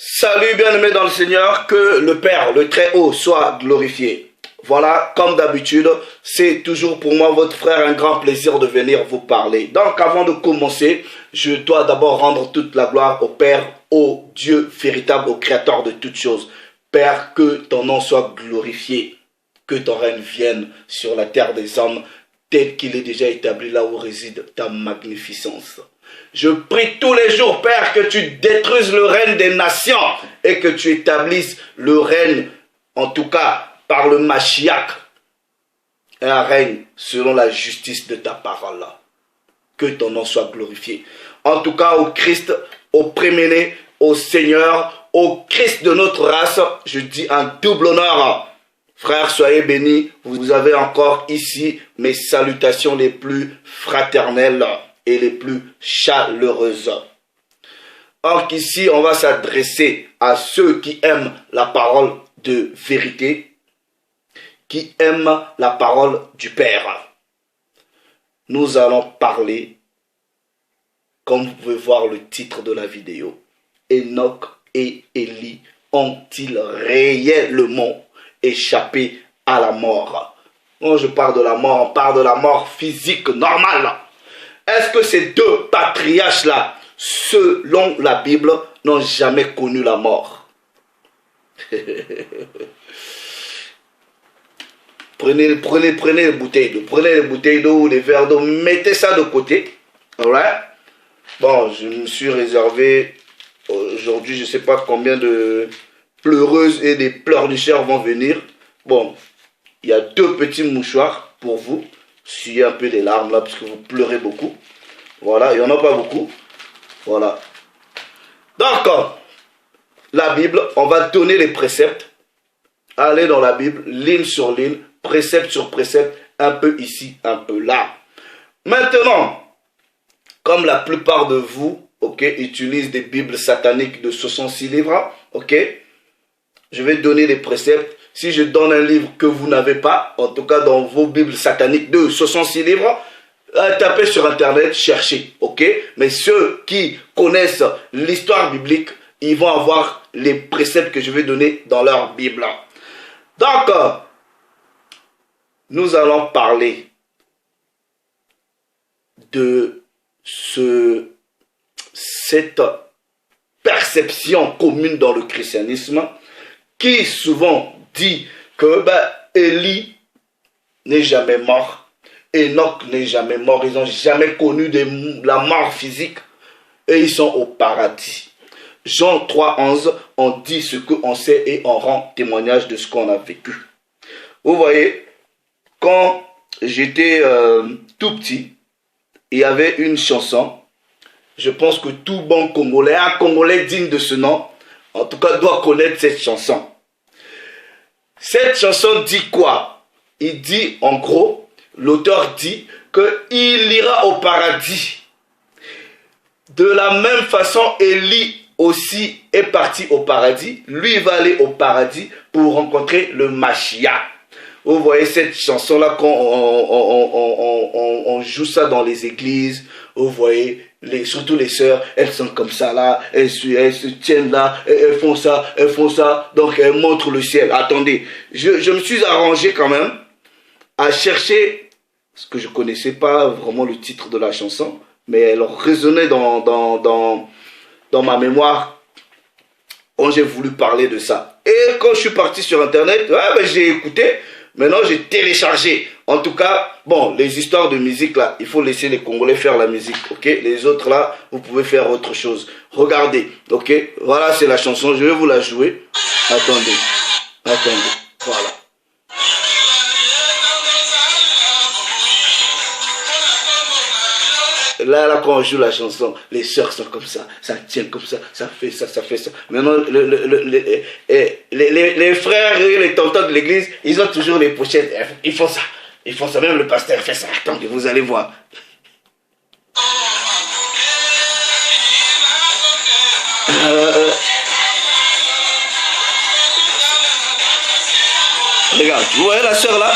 Salut bien-aimés dans le Seigneur, que le Père, le Très-Haut, soit glorifié. Voilà, comme d'habitude, c'est toujours pour moi, votre frère, un grand plaisir de venir vous parler. Donc avant de commencer, je dois d'abord rendre toute la gloire au Père, au Dieu véritable, au Créateur de toutes choses. Père, que ton nom soit glorifié, que ton règne vienne sur la terre des hommes, tel qu'il est déjà établi là où réside ta magnificence. Je prie tous les jours, Père, que tu détruises le règne des nations et que tu établisses le règne, en tout cas par le Mashiach, un règne selon la justice de ta parole. Que ton nom soit glorifié. En tout cas, au Christ, au préméné, au Seigneur, au Christ de notre race, je dis un double honneur. Frères, soyez bénis. Vous avez encore ici mes salutations les plus fraternelles et les plus chaleureuses. Donc ici, on va s'adresser à ceux qui aiment la parole de vérité, qui aiment la parole du Père. Nous allons parler, comme vous pouvez voir le titre de la vidéo, Enoch et Élie ont-ils réellement échappé à la mort? Quand je parle de la mort, on parle de la mort physique normale. Est-ce que ces deux patriarches-là, selon la Bible, n'ont jamais connu la mort? Prenez les bouteilles d'eau ou les verres d'eau, mettez ça de côté. Alright? Bon, je me suis réservé aujourd'hui, je ne sais pas combien de pleureuses et des pleurnicheurs vont venir. Bon, il y a deux petits mouchoirs pour vous. Essuyez un peu les larmes là, parce que vous pleurez beaucoup. Voilà, il n'y en a pas beaucoup. Voilà. Donc, la Bible, on va donner les préceptes. Allez dans la Bible, ligne sur ligne, précepte sur précepte, un peu ici, un peu là. Maintenant, comme la plupart de vous, ok, utilisent des Bibles sataniques de 66 livres, ok, je vais donner les préceptes. Si je donne un livre que vous n'avez pas, en tout cas dans vos Bibles sataniques de 66 livres, tapez sur internet, cherchez, ok? Mais ceux qui connaissent l'histoire biblique, ils vont avoir les préceptes que je vais donner dans leur Bible. Donc, nous allons parler de cette perception commune dans le christianisme qui souvent dit que Élie n'est jamais mort, Enoch n'est jamais mort, ils n'ont jamais connu la mort physique et ils sont au paradis. Jean 3,11, on dit ce qu'on sait et on rend témoignage de ce qu'on a vécu. Vous voyez, quand j'étais tout petit, il y avait une chanson, je pense que tout bon Congolais, un Congolais digne de ce nom, en tout cas doit connaître cette chanson. Cette chanson dit quoi? Il dit, en gros, l'auteur dit qu'il ira au paradis. De la même façon, Élie aussi est parti au paradis. Lui va aller au paradis pour rencontrer le Mashiach. Vous voyez cette chanson-là, quand on joue ça dans les églises, vous voyez, surtout les sœurs, elles sont comme ça là, elles se tiennent là, elles font ça, donc elles montrent le ciel. Attendez, je me suis arrangé quand même à chercher, parce que je ne connaissais pas vraiment le titre de la chanson, mais elle résonnait dans ma mémoire quand j'ai voulu parler de ça. Et quand je suis parti sur internet, j'ai écouté. Maintenant, j'ai téléchargé. En tout cas, bon, les histoires de musique, là, il faut laisser les Congolais faire la musique, ok? Les autres, là, vous pouvez faire autre chose. Regardez, ok? Voilà, c'est la chanson. Je vais vous la jouer. Attendez. Voilà. Là, quand on joue la chanson, les sœurs sont comme ça tient comme ça, ça fait ça. Maintenant, les frères et les tontons de l'église, ils ont toujours les pochettes, ils font ça, même le pasteur fait ça. Attendez, vous allez voir. Regarde, vous voyez la sœur là?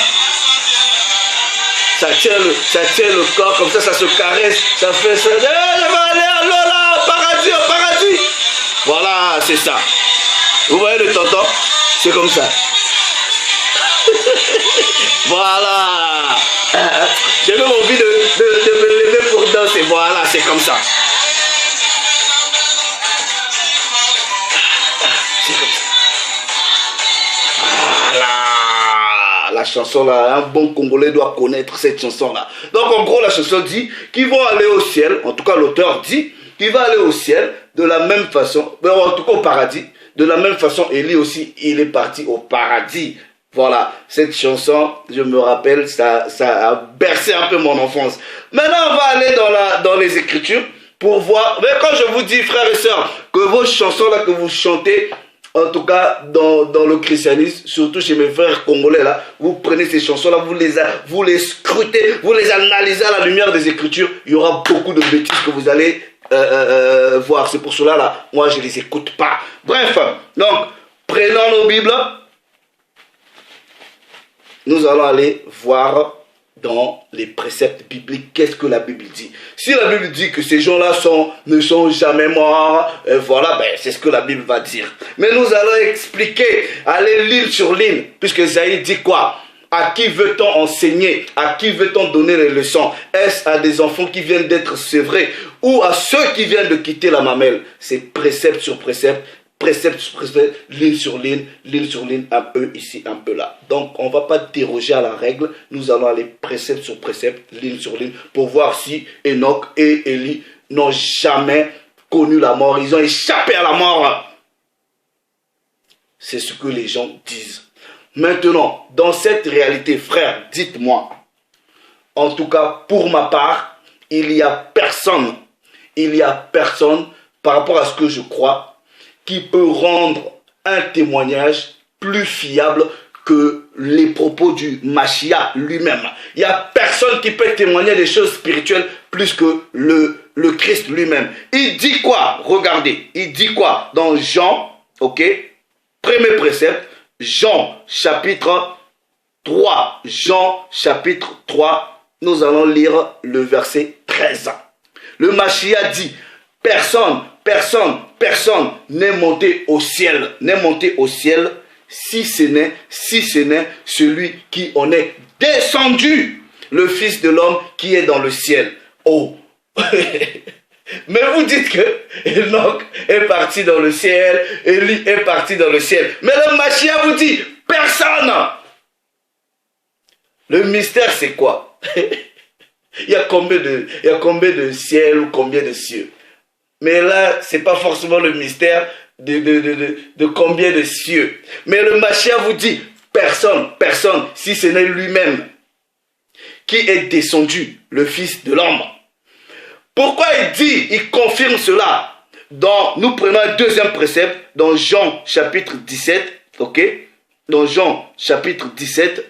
Ça tient le corps comme ça se caresse, ça fait ça. Je vais aller là, au paradis. Voilà, c'est ça. Vous voyez le tonton? C'est comme ça. Voilà. J'ai même envie de me lever pour danser. Voilà, c'est comme ça. C'est comme ça. Voilà. La chanson là, un bon Congolais doit connaître cette chanson là. Donc en gros, la chanson dit qu'ils vont aller au ciel. En tout cas, l'auteur dit qu'il va aller au ciel de la même façon. En tout cas, au paradis. De la même façon, Élie aussi, il est parti au paradis. Voilà, cette chanson, je me rappelle, ça a bercé un peu mon enfance. Maintenant, on va aller dans les Écritures pour voir. Mais quand je vous dis, frères et sœurs, que vos chansons là que vous chantez, en tout cas dans le christianisme, surtout chez mes frères congolais là, vous prenez ces chansons là, vous les scrutez, vous les analysez à la lumière des Écritures, il y aura beaucoup de bêtises que vous allez voir. C'est pour cela là, moi je les écoute pas. Bref, donc prenons nos Bibles. Nous allons aller voir dans les préceptes bibliques qu'est-ce que la Bible dit. Si la Bible dit que ces gens-là ne sont jamais morts, voilà, ben, c'est ce que la Bible va dire. Mais nous allons expliquer, aller ligne sur ligne, puisque Isaïe dit quoi? À qui veut-on enseigner? À qui veut-on donner les leçons? Est-ce à des enfants qui viennent d'être sevrés ou à ceux qui viennent de quitter la mamelle? C'est précepte sur précepte. Précepte sur précepte, ligne sur ligne, un peu ici, un peu là. Donc, on ne va pas déroger à la règle. Nous allons aller précepte sur précepte, ligne sur ligne, pour voir si Enoch et Élie n'ont jamais connu la mort. Ils ont échappé à la mort. C'est ce que les gens disent. Maintenant, dans cette réalité, frère, dites-moi, en tout cas, pour ma part, il n'y a personne par rapport à ce que je crois, qui peut rendre un témoignage plus fiable que les propos du Machia lui-même. Il n'y a personne qui peut témoigner des choses spirituelles plus que le Christ lui-même. Il dit quoi? Regardez, il dit quoi? Dans Jean, ok, premier précepte, Jean chapitre 3. Jean chapitre 3, nous allons lire le verset 13. Le Machia dit, personne n'est monté au ciel, si ce n'est celui qui en est descendu, le Fils de l'homme qui est dans le ciel. Oh. Mais vous dites que Enoch est parti dans le ciel, Élie est parti dans le ciel. Mais le Machia vous dit, personne. Le mystère c'est quoi? Il y a combien de ciel ou combien de cieux? Mais là, ce n'est pas forcément le mystère de combien de cieux. Mais le Machia vous dit, personne, si ce n'est lui-même qui est descendu, le Fils de l'homme. Pourquoi il confirme cela? Nous prenons un deuxième précepte, dans Jean chapitre 17, ok? Dans Jean chapitre 17,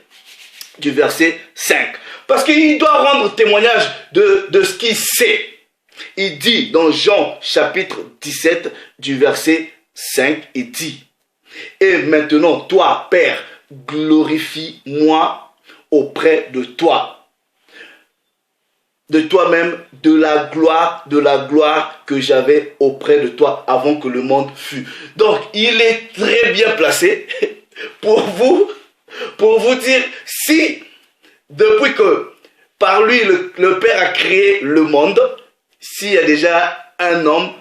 du verset 5. Parce qu'il doit rendre témoignage de ce qu'il sait. Il dit dans Jean chapitre 17 du verset 5, il dit, et maintenant toi Père, glorifie-moi auprès de toi, de toi-même, de la gloire que j'avais auprès de toi avant que le monde fût. Donc il est très bien placé pour vous dire, si depuis que par lui le Père a créé le monde, s'il y a déjà un homme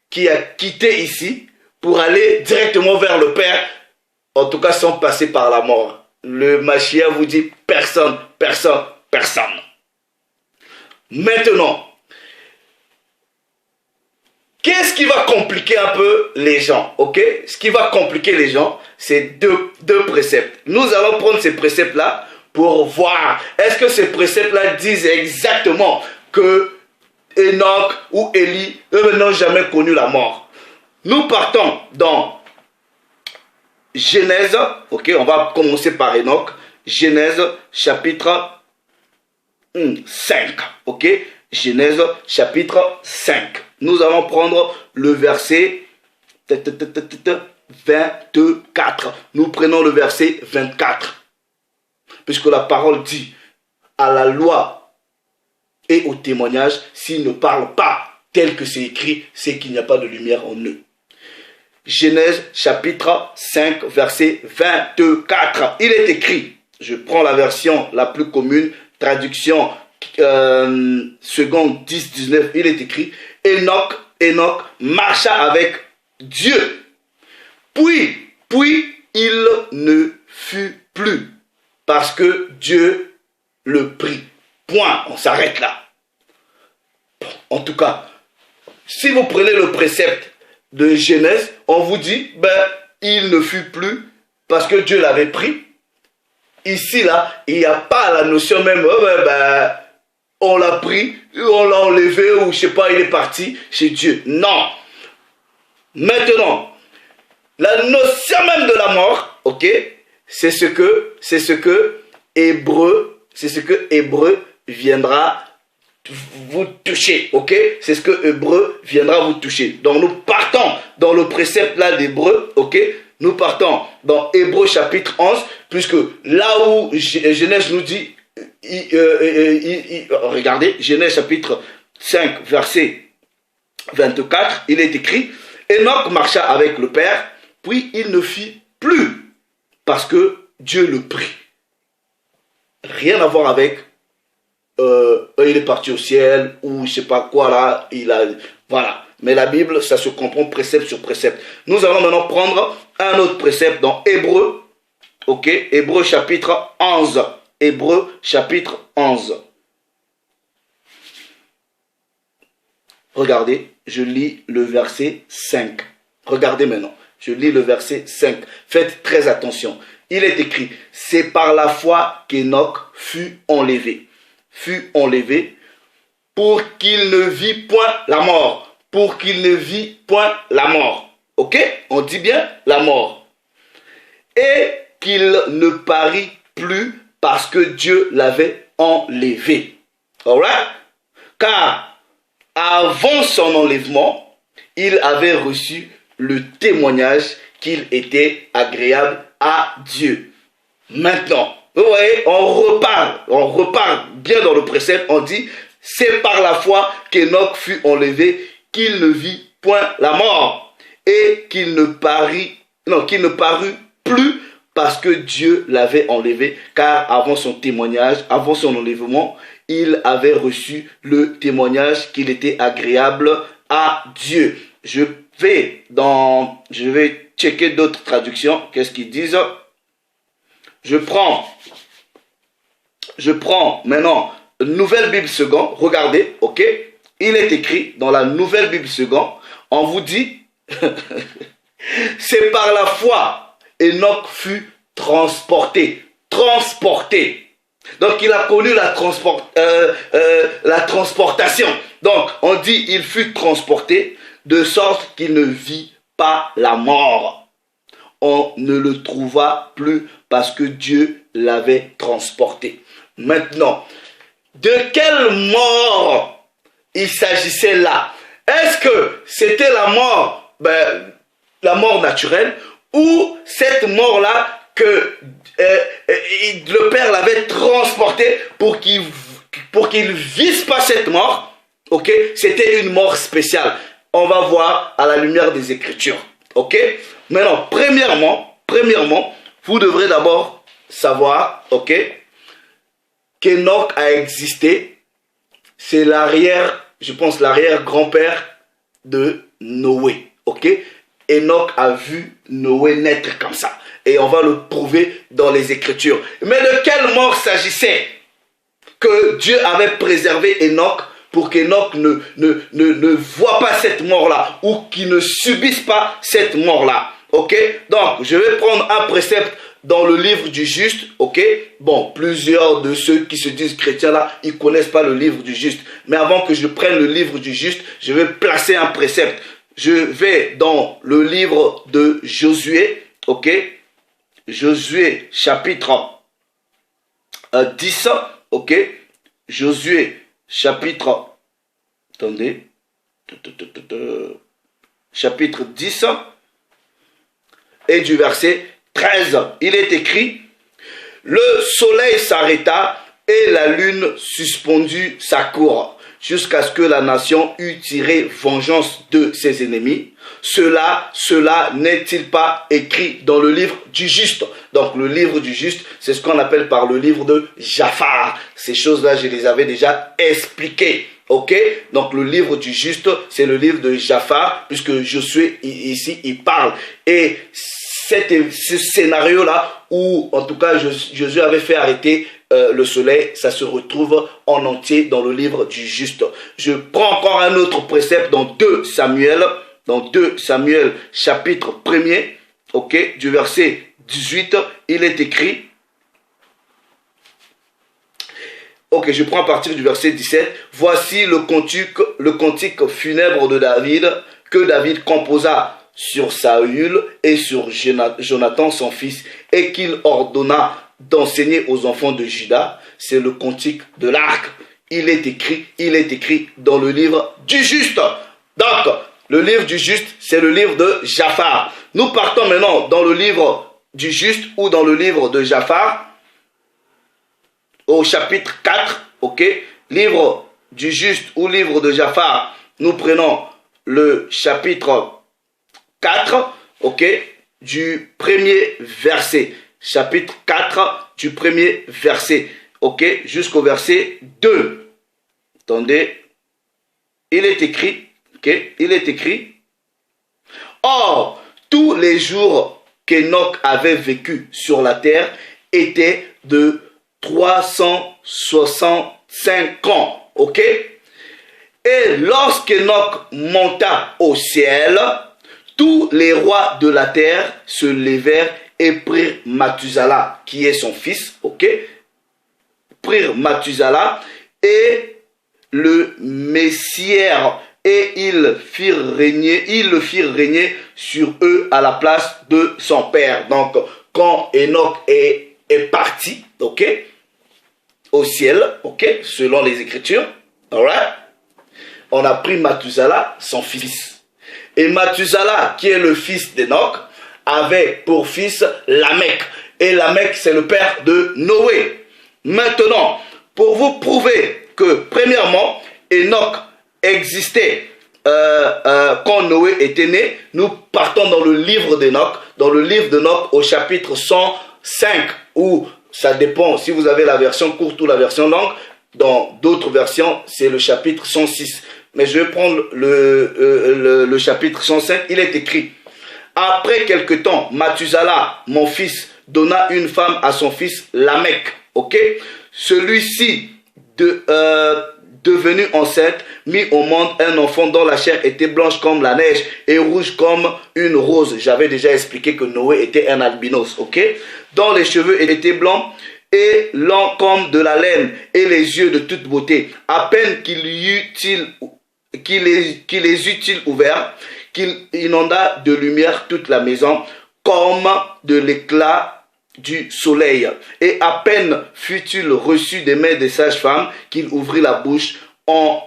qui a quitté ici pour aller directement vers le Père, en tout cas sans passer par la mort, le Machia vous dit personne. Maintenant, qu'est-ce qui va compliquer un peu les gens, ok? Ce qui va compliquer les gens, c'est deux préceptes. Nous allons prendre ces préceptes-là pour voir, est-ce que ces préceptes-là disent exactement que Enoch ou Élie, eux n'ont jamais connu la mort. Nous partons dans Genèse, ok, on va commencer par Enoch, Genèse chapitre 5, ok, Genèse chapitre 5. Nous allons prendre le verset 24. Nous prenons le verset 24. Puisque la parole dit, à la loi et au témoignage, s'ils ne parlent pas tel que c'est écrit, c'est qu'il n'y a pas de lumière en eux. Genèse chapitre 5, verset 24. Il est écrit, je prends la version la plus commune, traduction seconde 10-19, il est écrit, Enoch marcha avec Dieu. Puis il ne fut plus, parce que Dieu le prit. Point, on s'arrête là. En tout cas, si vous prenez le précepte de Genèse, on vous dit, il ne fut plus parce que Dieu l'avait pris. Ici, là, il n'y a pas la notion même, on l'a pris, on l'a enlevé, ou je sais pas, il est parti chez Dieu. Non. Maintenant, la notion même de la mort, ok, c'est ce que Hébreu viendra vous toucher, ok? C'est ce que Hébreu viendra vous toucher. Donc nous partons dans le précepte là d'Hébreu, ok? Nous partons dans Hébreu chapitre 11, puisque là où Genèse nous dit, regardez, Genèse chapitre 5, verset 24, il est écrit, Enoch marcha avec le Père, puis il ne fit plus, parce que Dieu le prit. Rien à voir avec il est parti au ciel, ou je sais pas quoi là, voilà. Mais la Bible, ça se comprend précepte sur précepte. Nous allons maintenant prendre un autre précepte dans Hébreu, ok, Hébreu chapitre 11. Hébreu chapitre 11. Regardez, je lis le verset 5. Regardez maintenant, je lis le verset 5. Faites très attention. Il est écrit, c'est par la foi qu'Enoch fut enlevé. Fut enlevé pour qu'il ne vit point la mort. Pour qu'il ne vit point la mort. Ok? On dit bien la mort. Et qu'il ne parut plus parce que Dieu l'avait enlevé. Alright? Car avant son enlèvement, il avait reçu le témoignage qu'il était agréable à Dieu. Maintenant, vous voyez, on repart bien dans le précepte, on dit, c'est par la foi qu'Enoch fut enlevé, qu'il ne vit point la mort, et qu'il ne parut plus parce que Dieu l'avait enlevé, car avant son témoignage, avant son enlèvement, il avait reçu le témoignage qu'il était agréable à Dieu. Je vais checker d'autres traductions, qu'est-ce qu'ils disent? Je prends maintenant Nouvelle Bible Seconde. Regardez, ok? Il est écrit dans la Nouvelle Bible Seconde. On vous dit, c'est par la foi Enoch fut transporté. Donc il a connu la transportation. Donc on dit il fut transporté de sorte qu'il ne vit pas la mort. On ne le trouva plus parce que Dieu l'avait transporté. Maintenant, de quelle mort il s'agissait là? Est-ce que c'était la mort naturelle, ou cette mort-là que le Père l'avait transporté pour qu'il ne vise pas cette mort? Ok, c'était une mort spéciale. On va voir à la lumière des Écritures. Ok. Maintenant, premièrement, vous devrez d'abord savoir, ok, qu'Enoch a existé. C'est l'arrière-grand-père de Noé, ok. Enoch a vu Noé naître comme ça. Et on va le prouver dans les Écritures. Mais de quelle mort s'agissait? Que Dieu avait préservé Enoch pour qu'Enoch ne voit pas cette mort-là, ou qu'il ne subisse pas cette mort-là. Ok? Donc, je vais prendre un précepte dans le livre du juste. Ok? Bon, plusieurs de ceux qui se disent chrétiens là, ils ne connaissent pas le livre du juste. Mais avant que je prenne le livre du juste, je vais placer un précepte. Je vais dans le livre de Josué. Ok? Josué chapitre 10. Ok? Josué chapitre... Attendez. Chapitre 10. Et du verset 13, il est écrit, le soleil s'arrêta et la lune suspendit sa cour jusqu'à ce que la nation eût tiré vengeance de ses ennemis. Cela n'est-il pas écrit dans le livre du juste? Donc le livre du juste, c'est ce qu'on appelle par le livre de Japhar. Ces choses-là, je les avais déjà expliquées. Ok, donc le livre du juste, c'est le livre de Japhar, puisque Josué ici, il parle. Et ce scénario-là, où en tout cas Josué avait fait arrêter le soleil, ça se retrouve en entier dans le livre du juste. Je prends encore un autre précepte dans 2 Samuel, chapitre 1er, ok, du verset 18, il est écrit. Ok, je prends à partir du verset 17. Voici le cantique funèbre de David, que David composa sur Saül et sur Jonathan son fils, et qu'il ordonna d'enseigner aux enfants de Juda. C'est le cantique de l'arc. Il est écrit dans le livre du juste. Donc, le livre du juste, c'est le livre de Japhar. Nous partons maintenant dans le livre du juste ou dans le livre de Japhar, au chapitre 4, ok, livre du juste ou livre de Japhar, nous prenons le chapitre 4, ok, du premier verset, chapitre 4 du premier verset, ok, jusqu'au verset 2. Attendez, il est écrit, ok, il est écrit, or, tous les jours qu'Enoch avait vécu sur la terre étaient de 365 ans, ok? Et lorsqu'Enoch monta au ciel, tous les rois de la terre se levèrent et prirent Mathusala, qui est son fils, ok? Prirent Mathusala et le messièrent, et ils le firent régner sur eux à la place de son père. Donc, quand Enoch est parti, ok, au ciel, ok, selon les Écritures, alright, on a pris Mathusala, son fils. Et Mathusala, qui est le fils d'Enoch, avait pour fils Lamech. Et Lamech, c'est le père de Noé. Maintenant, pour vous prouver que, premièrement, Enoch existait quand Noé était né, nous partons dans le livre d'Enoch, au chapitre 105, où ça dépend si vous avez la version courte ou la version longue. Dans d'autres versions, c'est le chapitre 106. Mais je vais prendre le chapitre 105. Il est écrit: après quelque temps, Mathusala, mon fils, donna une femme à son fils Lamech. Ok, celui-ci devenu enceinte, mit au monde un enfant dont la chair était blanche comme la neige et rouge comme une rose. J'avais déjà expliqué que Noé était un albinos, ok? Dont les cheveux étaient blancs et lents comme de la laine et les yeux de toute beauté. À peine qu'il les eut-il ouverts, qu'il inonda de lumière toute la maison comme de l'éclat du soleil. Et à peine fut-il reçu des mains des sages-femmes qu'il ouvrit la bouche en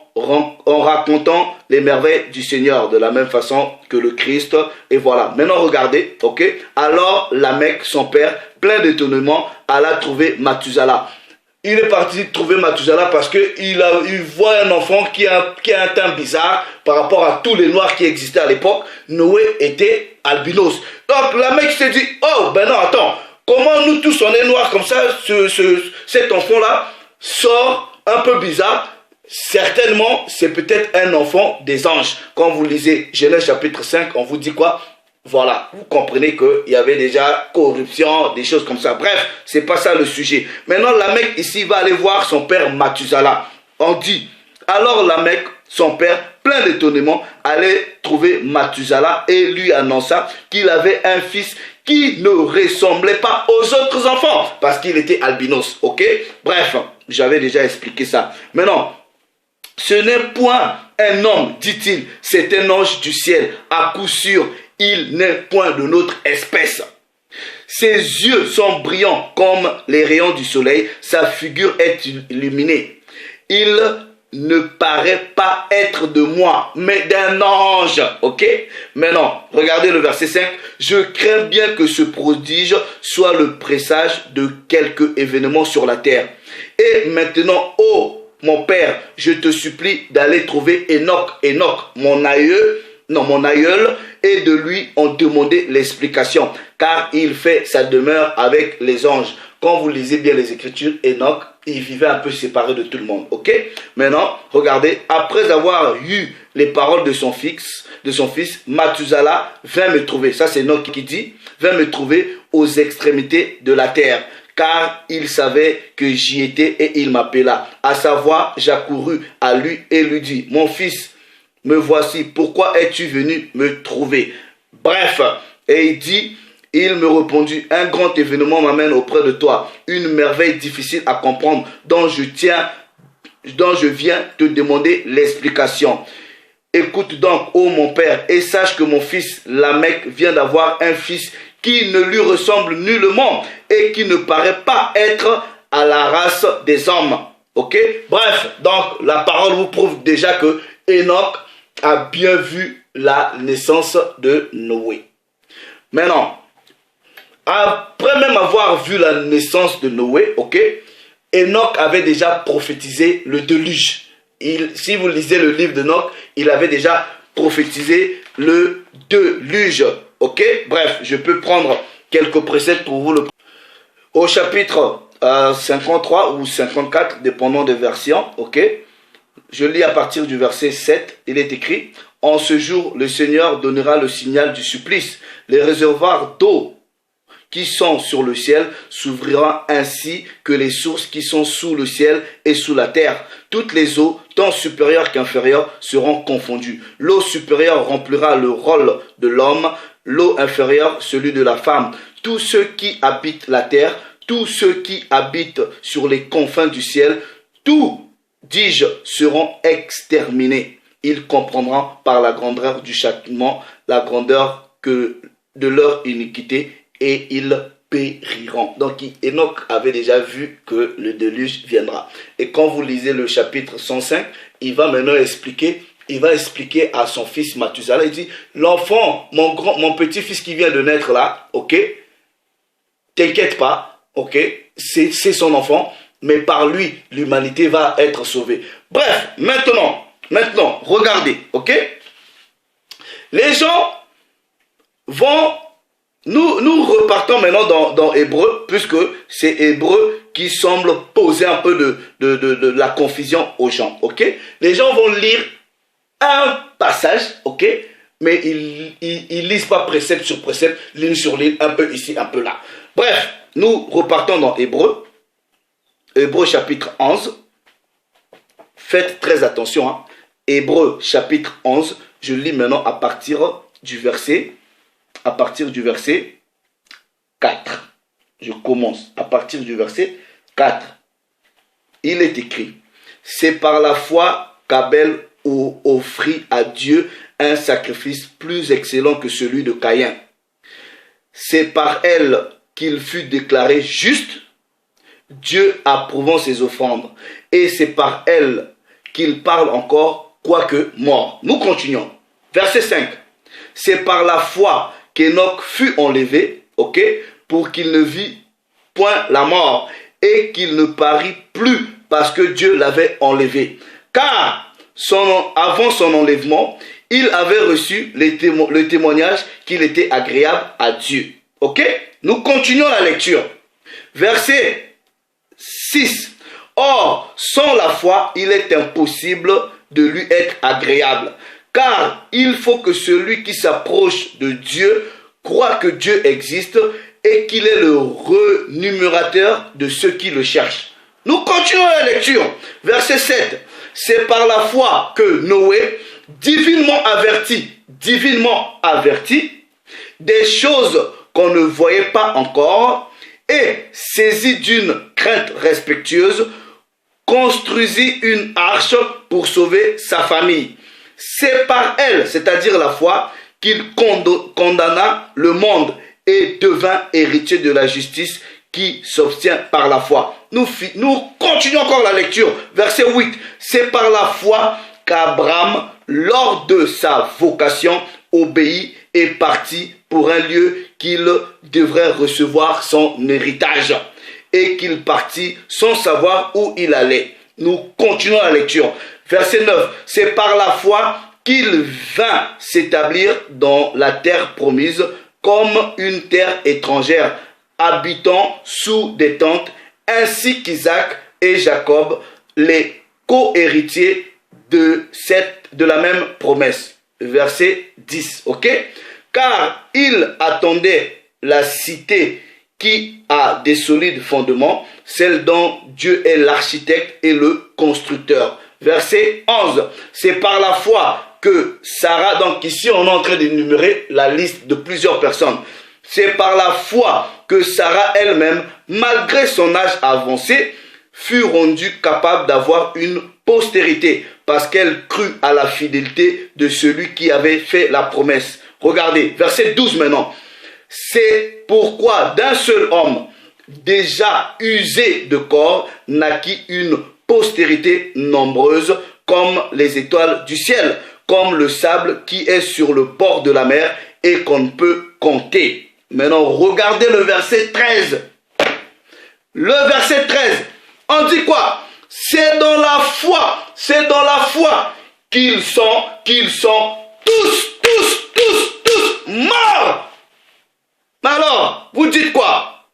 racontant les merveilles du Seigneur, de la même façon que le Christ. Et voilà, maintenant regardez, ok. Alors Lamech, son père, plein d'étonnement, alla trouver Mathusala. Il est parti trouver Mathusala parce qu'il voit un enfant qui a un teint bizarre par rapport à tous les noirs qui existaient à l'époque. Noé était albinos. Donc Lamech s'est dit, oh ben non, attends, comment nous tous on est noirs comme ça, cet enfant-là sort un peu bizarre. Certainement, c'est peut-être un enfant des anges. Quand vous lisez Genèse chapitre 5, on vous dit quoi? Voilà, vous comprenez qu'il y avait déjà corruption, des choses comme ça. Bref, c'est pas ça le sujet. Maintenant, Lamech ici va aller voir son père Mathusala. On dit, alors Lamech, son père, plein d'étonnement, allait trouver Mathusala et lui annonça qu'il avait un fils qui ne ressemblait pas aux autres enfants parce qu'il était albinos, ok? Bref, j'avais déjà expliqué ça. Maintenant, ce n'est point un homme, dit-il, c'est un ange du ciel. À coup sûr, il n'est point de notre espèce. Ses yeux sont brillants comme les rayons du soleil. Sa figure est illuminée. Il ne paraît pas être de moi, mais d'un ange. Ok? Maintenant, regardez le verset 5. Je crains bien que ce prodige soit le présage de quelque événement sur la terre. Et maintenant, ô mon père, je te supplie d'aller trouver Enoch, mon aïeul, et de lui en demander l'explication, car il fait sa demeure avec les anges. Quand vous lisez bien les Écritures, Enoch, il vivait un peu séparé de tout le monde. Ok? Maintenant, regardez, après avoir eu les paroles de son fils, Mathusalem vint me trouver. Ça, c'est Enoch qui dit, vint me trouver aux extrémités de la terre, car il savait que j'y étais et il m'appela. À savoir, j'accourus à lui et lui dis, mon fils, me voici, pourquoi es-tu venu me trouver? Bref, et il dit, il me répondit, un grand événement m'amène auprès de toi, une merveille difficile à comprendre, dont je viens te demander l'explication. Écoute donc, ô mon père, et sache que mon fils Lamech vient d'avoir un fils qui ne lui ressemble nullement et qui ne paraît pas être à la race des hommes. Ok? Bref, donc la parole vous prouve déjà que Enoch a bien vu la naissance de Noé. Maintenant, après même avoir vu la naissance de Noé, ok, Enoch avait déjà prophétisé le déluge. Si vous lisez le livre d'Enoch, il avait déjà prophétisé le déluge. Ok, bref, je peux prendre quelques préceptes pour vous. Au chapitre 53 ou 54, dépendant des versions, ok, je lis à partir du verset 7, il est écrit, « En ce jour, le Seigneur donnera le signal du supplice. Les réservoirs d'eau qui sont sur le ciel s'ouvriront ainsi que les sources qui sont sous le ciel et sous la terre. Toutes les eaux, tant supérieures qu'inférieures, seront confondues. L'eau supérieure remplira le rôle de l'homme, l'eau inférieure celui de la femme. Tous ceux qui habitent la terre, tous ceux qui habitent sur les confins du ciel, tous, dis-je, seront exterminés. Ils comprendront par la grandeur du châtiment, la grandeur de leur iniquité, et ils périront. Donc Enoch avait déjà vu que le déluge viendra. Et quand vous lisez le chapitre 105, il va maintenant expliquer, à son fils Mathusalem, il dit, l'enfant, mon petit-fils qui vient de naître là, ok, t'inquiète pas, ok, c'est son enfant, mais par lui, l'humanité va être sauvée. Bref, maintenant, regardez, ok, les gens vont... Nous repartons maintenant dans Hébreu, puisque c'est Hébreu qui semble poser un peu de la confusion aux gens, ok? Les gens vont lire un passage, ok? Mais ils lisent pas précepte sur précepte, ligne sur ligne, un peu ici, un peu là. Bref, nous repartons dans Hébreu, Hébreu chapitre 11. Faites très attention, hein? Hébreu chapitre 11, je lis maintenant à partir du verset 4. Je commence à partir du verset 4. Il est écrit, c'est par la foi qu'Abel offrit à Dieu un sacrifice plus excellent que celui de Caïn. C'est par elle qu'il fut déclaré juste, Dieu approuvant ses offrandes. Et c'est par elle qu'il parle encore, quoique mort. Nous continuons. Verset 5. C'est par la foi qu'Enoch fut enlevé, ok, pour qu'il ne vit point la mort et qu'il ne parut plus parce que Dieu l'avait enlevé. Car avant son enlèvement, il avait reçu le témoignage qu'il était agréable à Dieu. Ok? Nous continuons la lecture. Verset 6. Or, sans la foi, il est impossible de lui être agréable. Car il faut que celui qui s'approche de Dieu croit que Dieu existe et qu'il est le renumérateur de ceux qui le cherchent. Nous continuons la lecture. Verset 7. C'est par la foi que Noé, divinement averti des choses qu'on ne voyait pas encore et saisi d'une crainte respectueuse, construisit une arche pour sauver sa famille. C'est par elle, c'est-à-dire la foi, qu'il condamna le monde et devint héritier de la justice qui s'obtient par la foi. Nous continuons encore la lecture. Verset 8. C'est par la foi qu'Abraham, lors de sa vocation, obéit et partit pour un lieu qu'il devrait recevoir son héritage. Et qu'il partit sans savoir où il allait. Nous continuons la lecture. Verset 9. C'est par la foi qu'il vint s'établir dans la terre promise comme une terre étrangère, habitant sous des tentes, ainsi qu'Isaac et Jacob, les co-héritiers de la même promesse. Verset 10. Ok? Car il attendait la cité qui a des solides fondements, celle dont Dieu est l'architecte et le constructeur. Verset 11. C'est par la foi que Sarah, donc ici on est en train d'énumérer la liste de plusieurs personnes. C'est par la foi que Sarah elle-même, malgré son âge avancé, fut rendue capable d'avoir une postérité, parce qu'elle crut à la fidélité de celui qui avait fait la promesse. Regardez, verset 12 maintenant. C'est pourquoi d'un seul homme, déjà usé de corps, naquit une postérité nombreuse comme les étoiles du ciel, comme le sable qui est sur le bord de la mer et qu'on ne peut compter. Maintenant, regardez le verset 13. Le verset 13, on dit quoi? C'est dans la foi qu'ils sont tous morts. Alors, vous dites quoi?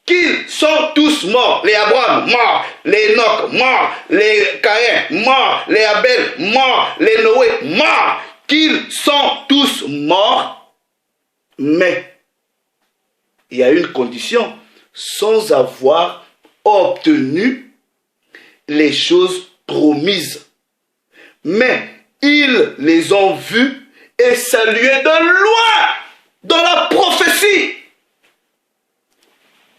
Qu'ils sont tous morts. Les Abraham, morts. Les Enoch, morts. Les Caïn, morts. Les Abel, morts. Les Noé, morts. Qu'ils sont tous morts. Mais, il y a une condition. Sans avoir obtenu les choses promises. Mais, ils les ont vus et salués de loin dans la prophétie.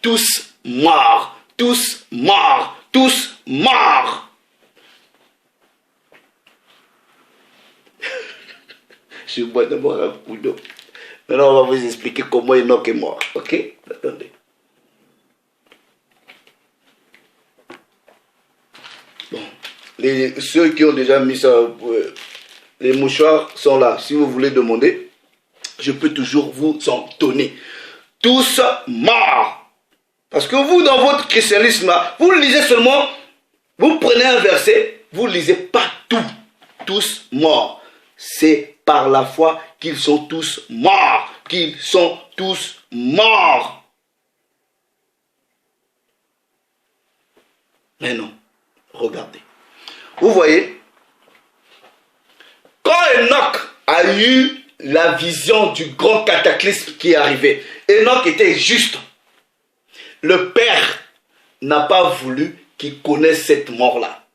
Tous morts, tous morts, tous morts. Je bois d'abord un coup d'eau. Maintenant, on va vous expliquer comment Enoch est mort. Ok? Attendez. Bon. Ceux qui ont déjà mis ça, les mouchoirs sont là. Si vous voulez demander, je peux toujours vous en donner. Tous morts. Parce que vous, dans votre christianisme, vous lisez seulement, vous prenez un verset, vous ne lisez pas tout. Tous morts. C'est par la foi qu'ils sont tous morts. Qu'ils sont tous morts. Mais non, regardez. Vous voyez, quand Enoch a eu la vision du grand cataclysme qui est arrivé, Enoch était juste. Le Père n'a pas voulu qu'il connaisse cette mort-là.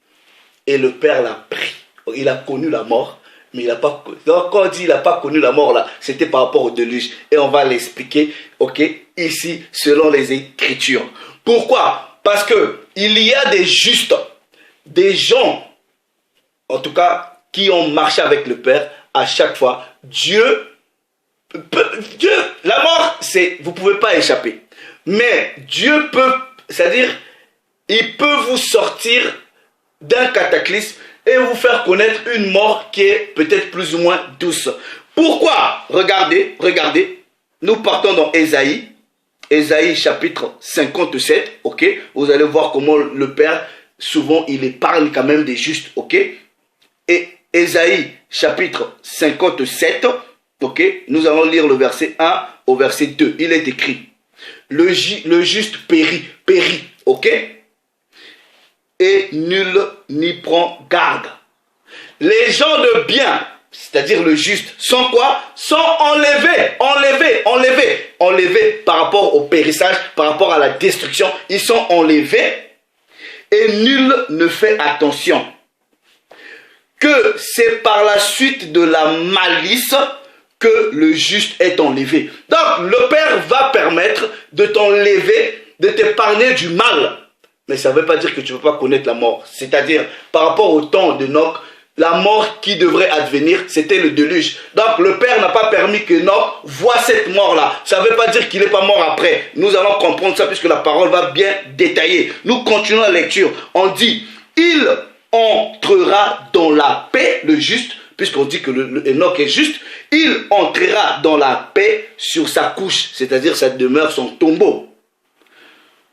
Et le Père l'a pris. Il a connu la mort, mais il n'a pas connu. Donc quand on dit qu'il n'a pas connu la mort-là, c'était par rapport au déluge. Et on va l'expliquer, ok, ici, selon les Écritures. Pourquoi? Parce qu'il y a des justes, des gens, en tout cas, qui ont marché avec le Père à chaque fois. Dieu, la mort, vous ne pouvez pas échapper. Mais Dieu peut, c'est-à-dire, il peut vous sortir d'un cataclysme et vous faire connaître une mort qui est peut-être plus ou moins douce. Pourquoi? Regardez, nous partons dans Ésaïe chapitre 57, ok? Vous allez voir comment le Père, souvent, il épargne quand même des justes, ok? Et Ésaïe chapitre 57, ok? Nous allons lire le verset 1 au verset 2. Il est écrit. Le juste périt, ok? Et nul n'y prend garde. Les gens de bien, c'est-à-dire le juste, sont quoi? Sont enlevés par rapport au périssage, par rapport à la destruction. Ils sont enlevés et nul ne fait attention. Que c'est par la suite de la malice que le juste est enlevé. Donc, le Père va permettre de t'enlever, de t'épargner du mal. Mais ça ne veut pas dire que tu ne peux pas connaître la mort. C'est-à-dire, par rapport au temps de Enoch, la mort qui devrait advenir, c'était le déluge. Donc, le Père n'a pas permis que Enoch voie cette mort-là. Ça ne veut pas dire qu'il n'est pas mort après. Nous allons comprendre ça puisque la parole va bien détailler. Nous continuons la lecture. On dit, il entrera dans la paix, le juste, puisqu'on dit que Enoch est juste, il entrera dans la paix sur sa couche, c'est-à-dire sa demeure, son tombeau.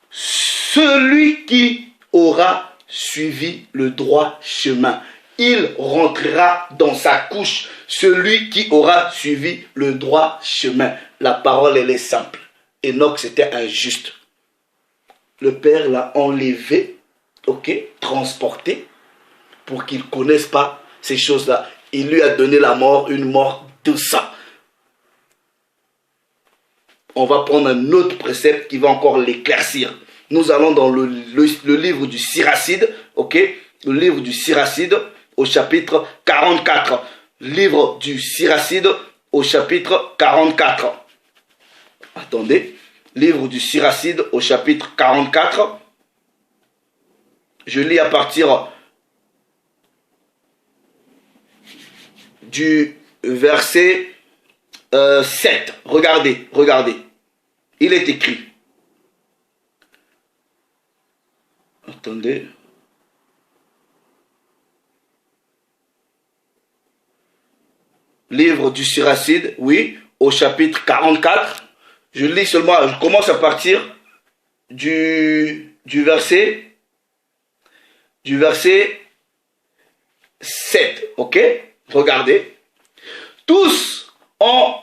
Celui qui aura suivi le droit chemin. Il rentrera dans sa couche, celui qui aura suivi le droit chemin. La parole, elle est simple. Enoch, c'était injuste. Le Père l'a enlevé, ok, transporté, pour qu'il ne connaisse pas ces choses-là. Il lui a donné la mort, une mort douce. On va prendre un autre précepte qui va encore l'éclaircir. Nous allons dans le livre du Siracide, ok, le livre du Siracide, au chapitre 44. Livre du Siracide au chapitre 44. Attendez. Livre du Siracide au chapitre 44. Je lis à partir du verset 7. Regardez, regardez. Il est écrit. Attendez. Livre du Siracide, oui, au chapitre 44. Je lis seulement, je commence à partir du verset 7, ok? Regardez. Tous ont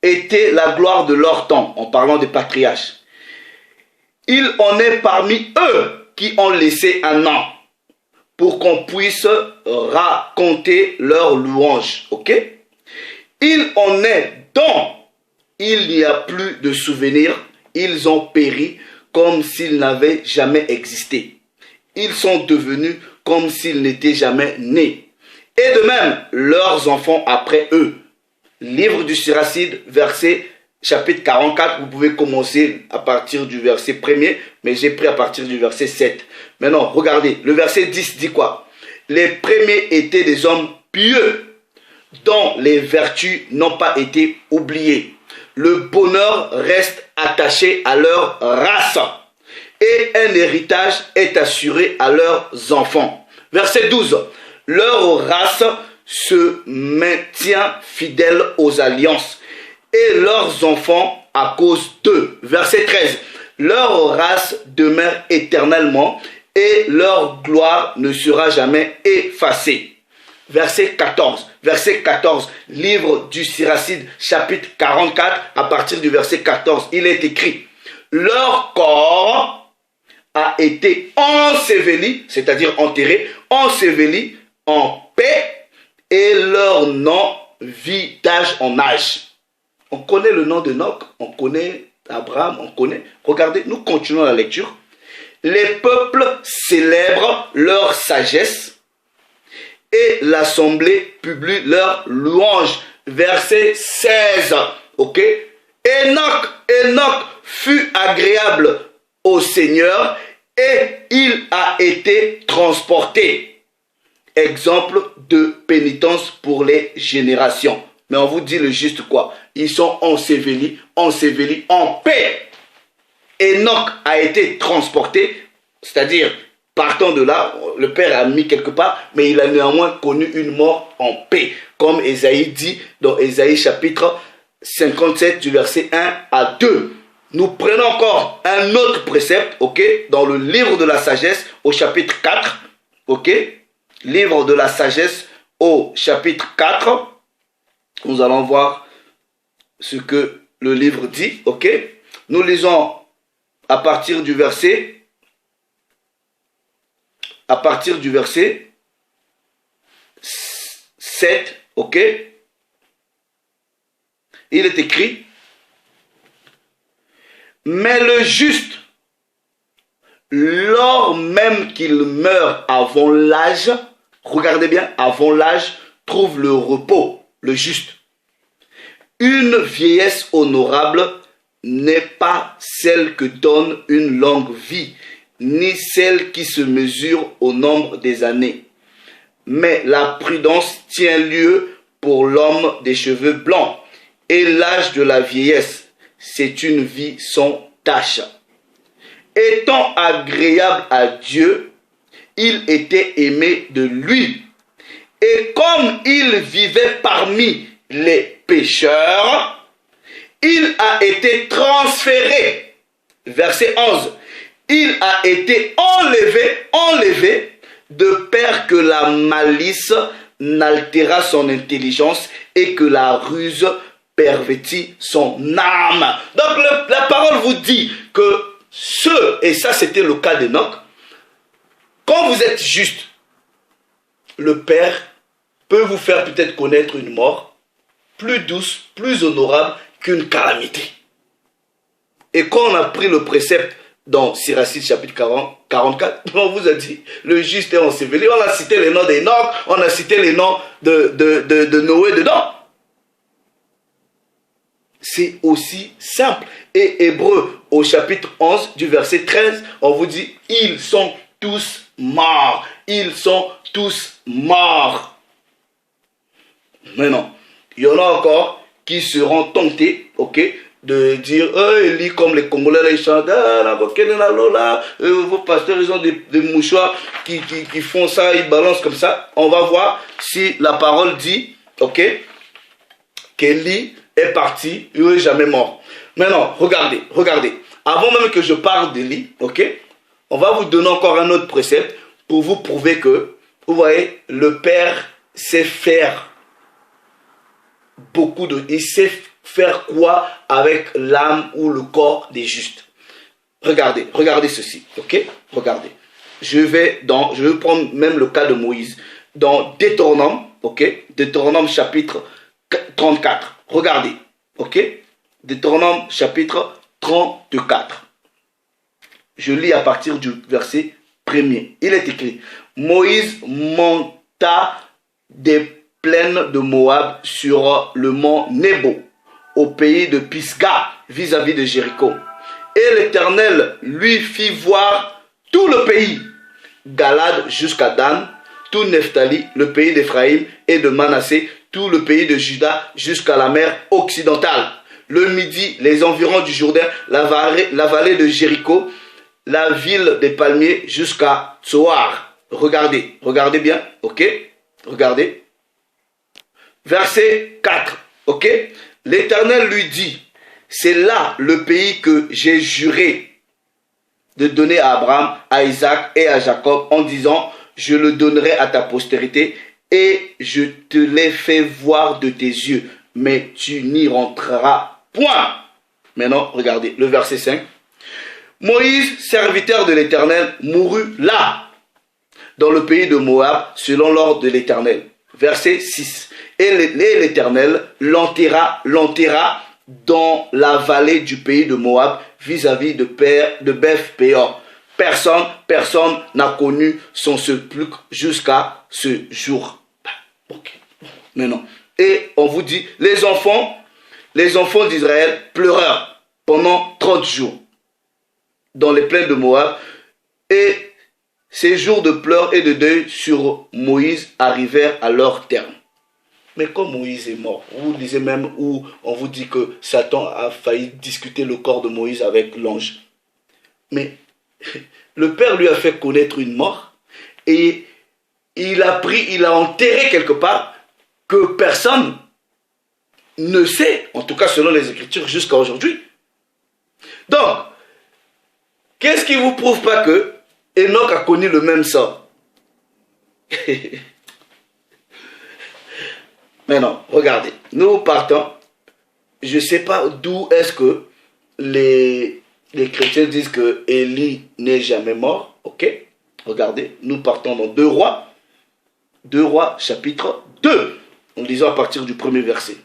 été la gloire de leur temps, en parlant des patriarches. Il en est parmi eux qui ont laissé un nom, pour qu'on puisse raconter leurs louanges, ok? Il en est dont il n'y a plus de souvenirs, ils ont péri comme s'ils n'avaient jamais existé. Ils sont devenus comme s'ils n'étaient jamais nés. Et de même, leurs enfants après eux. Livre du Siracide, chapitre 44, vous pouvez commencer à partir du verset 1er, mais j'ai pris à partir du verset 7. Maintenant, regardez, le verset 10 dit quoi? Les premiers étaient des hommes pieux, dont les vertus n'ont pas été oubliées. Le bonheur reste attaché à leur race et un héritage est assuré à leurs enfants. Verset 12. Leur race se maintient fidèle aux alliances et leurs enfants à cause d'eux. Verset 13. Leur race demeure éternellement et leur gloire ne sera jamais effacée. Verset 14, livre du Siracide, chapitre 44, à partir du verset 14, il est écrit, leur corps a été enseveli, c'est-à-dire enterré, enseveli en paix, et leur nom vit d'âge en âge. On connaît le nom de Enoch, on connaît Abraham, on connaît. Regardez, nous continuons la lecture. Les peuples célèbrent leur sagesse, et l'assemblée publie leur louange. Verset 16. Ok? Enoch fut agréable au Seigneur et il a été transporté. Exemple de pénitence pour les générations. Mais on vous dit le juste quoi? Ils sont ensevelis en paix. Enoch a été transporté, c'est-à-dire partant de là, le Père a mis quelque part, mais il a néanmoins connu une mort en paix. Comme Ésaïe dit dans Ésaïe chapitre 57 du verset 1 à 2. Nous prenons encore un autre précepte, ok, dans le livre de la sagesse au chapitre 4, ok, livre de la sagesse au chapitre 4. Nous allons voir ce que le livre dit, ok. Nous lisons à partir du verset 7, ok. Il est écrit, mais le juste, lors même qu'il meurt avant l'âge, regardez bien, avant l'âge, trouve le repos, le juste. Une vieillesse honorable n'est pas celle que donne une longue vie, ni celle qui se mesure au nombre des années. Mais la prudence tient lieu pour l'homme des cheveux blancs, et l'âge de la vieillesse, c'est une vie sans tache. Étant agréable à Dieu, il était aimé de lui. Et comme il vivait parmi les pécheurs, il a été transféré. Verset 11. Il a été enlevé de peur que la malice n'altéra son intelligence et que la ruse pervertit son âme. Donc la parole vous dit que et ça c'était le cas d'Enoch, quand vous êtes juste, le Père peut vous faire peut-être connaître une mort plus douce, plus honorable qu'une calamité. Et quand on a pris le précepte dans Siracide chapitre 44, on vous a dit, le juste est enseveli. On a cité les noms d'Enoch, on a cité les noms de Noé dedans. C'est aussi simple. Et Hébreux, au chapitre 11, du verset 13, on vous dit, ils sont tous morts. Ils sont tous morts. Maintenant, il y en a encore qui seront tentés, ok, de dire, Élie, comme les Congolais, ils chantent, vos pasteurs, ils ont des mouchoirs qui font ça, ils balancent comme ça. On va voir si la parole dit, ok, qu'Élie est parti, il n'est jamais mort. Maintenant, regardez. Avant même que je parle d'Élie, ok, on va vous donner encore un autre précepte pour vous prouver que, vous voyez, le Père sait faire il sait faire quoi avec l'âme ou le corps des justes. Regardez ceci, ok? Regardez. Je vais prendre même le cas de Moïse. Dans Deutéronome, ok? Deutéronome chapitre 34. Regardez, ok? Deutéronome chapitre 34. Je lis à partir du verset 1er. Il est écrit, Moïse monta des plaines de Moab sur le mont Nebo, au pays de Pisga, vis-à-vis de Jéricho. Et l'Éternel lui fit voir tout le pays, Galad jusqu'à Dan, tout Nephtali, le pays d'Éphraïm et de Manassé, tout le pays de Juda jusqu'à la mer occidentale, le midi, les environs du Jourdain, la vallée de Jéricho, la ville des palmiers jusqu'à Tsoar. Regardez bien, ok? Regardez. Verset 4, ok? L'Éternel lui dit, c'est là le pays que j'ai juré de donner à Abraham, à Isaac et à Jacob en disant, je le donnerai à ta postérité et je te l'ai fait voir de tes yeux, mais tu n'y rentreras point. Maintenant, regardez le verset 5. Moïse, serviteur de l'Éternel, mourut là, dans le pays de Moab, selon l'ordre de l'Éternel. Verset 6. Et l'Éternel l'enterra dans la vallée du pays de Moab, vis-à-vis de Beth-péor. Personne n'a connu son sépulcre jusqu'à ce jour. Ok. Maintenant. Et on vous dit, les enfants d'Israël pleurèrent pendant 30 jours dans les plaines de Moab, et ces jours de pleurs et de deuil sur Moïse arrivèrent à leur terme. Mais quand Moïse est mort, vous lisez même où on vous dit que Satan a failli discuter le corps de Moïse avec l'ange. Mais le Père lui a fait connaître une mort et il a enterré quelque part que personne ne sait, en tout cas selon les Écritures jusqu'à aujourd'hui. Donc, qu'est-ce qui vous prouve pas que Enoch a connu le même sort? Maintenant, regardez, nous partons, je ne sais pas d'où est-ce que les chrétiens disent que Élie n'est jamais mort, ok? Regardez, nous partons dans 2 Rois chapitre 2, en lisant à partir du premier verset.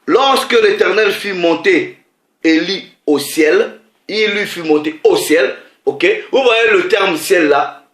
Lorsque l'Éternel fit monter Élie au ciel, il lui fit monter au ciel, ok? Vous voyez le terme ciel là,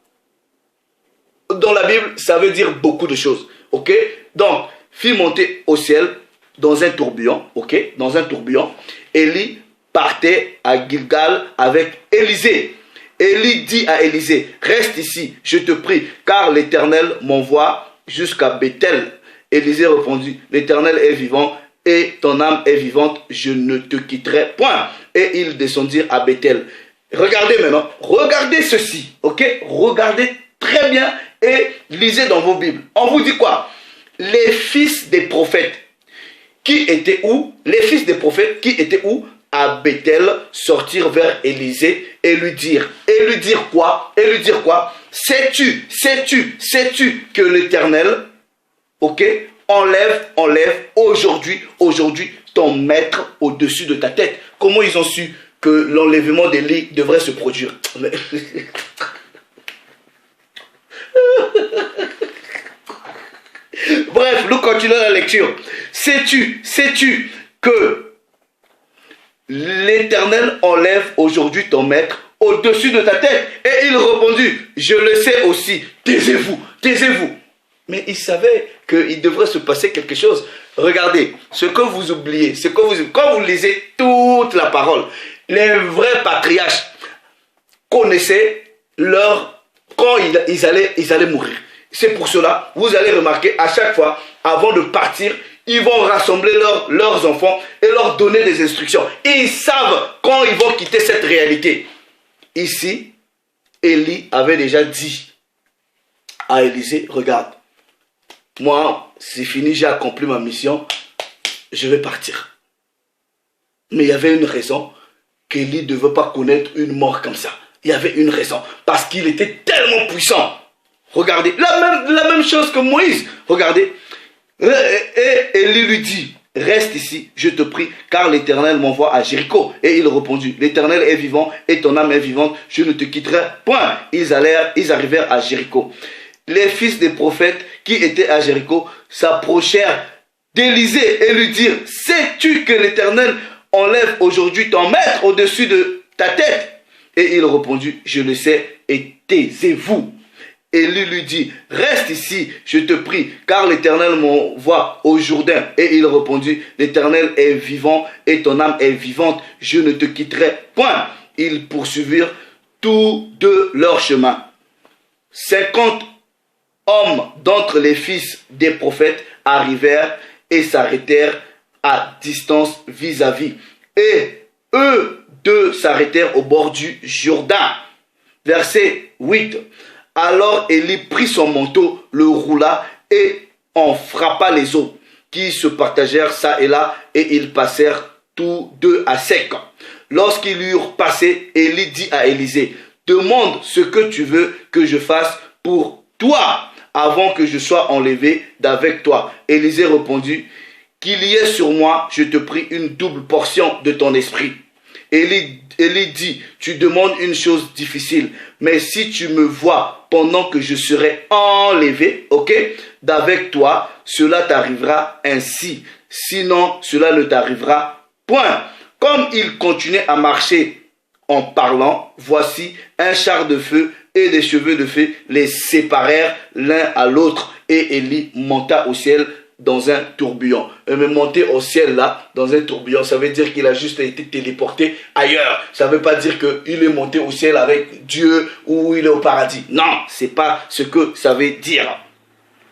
dans la Bible, ça veut dire beaucoup de choses, ok? Donc, fit monter au ciel dans un tourbillon, ok? Dans un tourbillon, Élie partait à Gilgal avec Élisée. Élie dit à Élisée, reste ici, je te prie, car l'Éternel m'envoie jusqu'à Bethel. Élisée répondit, l'Éternel est vivant et ton âme est vivante, je ne te quitterai point. Et ils descendirent à Bethel. Regardez maintenant, regardez ceci, ok? Regardez très bien et lisez dans vos Bibles. On vous dit quoi? Les fils des prophètes qui étaient où? Les fils des prophètes qui étaient où? à Bethel sortirent vers Élisée et lui dirent quoi? Sais-tu que l'Éternel, ok, enlève aujourd'hui ton maître au-dessus de ta tête. Comment ils ont su que l'enlèvement d'Élie devrait se produire? Bref, nous continuons la lecture. Sais-tu que l'Éternel enlève aujourd'hui ton maître au-dessus de ta tête? Et il répondit, je le sais aussi, taisez-vous. Mais il savait qu'il devrait se passer quelque chose. Regardez, ce que vous oubliez, quand vous lisez toute la parole, les vrais patriarches connaissaient quand ils allaient mourir. C'est pour cela, vous allez remarquer, à chaque fois, avant de partir, ils vont rassembler leurs enfants et leur donner des instructions. Ils savent quand ils vont quitter cette réalité. Ici, Élie avait déjà dit à Élisée, regarde, moi, c'est fini, j'ai accompli ma mission, je vais partir. Mais il y avait une raison qu'Élie ne veut pas connaître une mort comme ça. Il y avait une raison, parce qu'il était tellement puissant. Regardez, la même chose que Moïse. Regardez. Et Élie lui dit, reste ici, je te prie, car l'Éternel m'envoie à Jéricho. Et il répondit, l'Éternel est vivant et ton âme est vivante, je ne te quitterai point. Ils arrivèrent à Jéricho. Les fils des prophètes qui étaient à Jéricho s'approchèrent d'Élisée et lui dirent, sais-tu que l'Éternel enlève aujourd'hui ton maître au-dessus de ta tête? Et il répondit, je le sais, et taisez-vous. Élie lui dit, reste ici, je te prie, car l'Éternel m'envoie au Jourdain. Et il répondit, l'Éternel est vivant et ton âme est vivante, je ne te quitterai point. Ils poursuivirent tous deux leur chemin. 50 hommes d'entre les fils des prophètes arrivèrent et s'arrêtèrent à distance vis-à-vis. Et eux deux s'arrêtèrent au bord du Jourdain. Verset 8. Alors Élie prit son manteau, le roula et en frappa les eaux, qui se partagèrent ça et là, et ils passèrent tous deux à sec. Lorsqu'ils eurent passé, Élie dit à Élisée, demande ce que tu veux que je fasse pour toi, avant que je sois enlevé d'avec toi. Élisée répondit, qu'il y ait sur moi, je te prie, une double portion de ton esprit. Élie dit, tu demandes une chose difficile, mais si tu me vois pendant que je serai enlevé, ok, d'avec toi, cela t'arrivera ainsi. Sinon, cela ne t'arrivera point. Comme il continuait à marcher en parlant, voici un char de feu et des cheveux de feu les séparèrent l'un à l'autre. Et Élie monta au ciel dans un tourbillon. Mais monter au ciel là, dans un tourbillon, ça veut dire qu'il a juste été téléporté ailleurs. Ça ne veut pas dire qu'il est monté au ciel avec Dieu ou il est au paradis. Non, ce n'est pas ce que ça veut dire.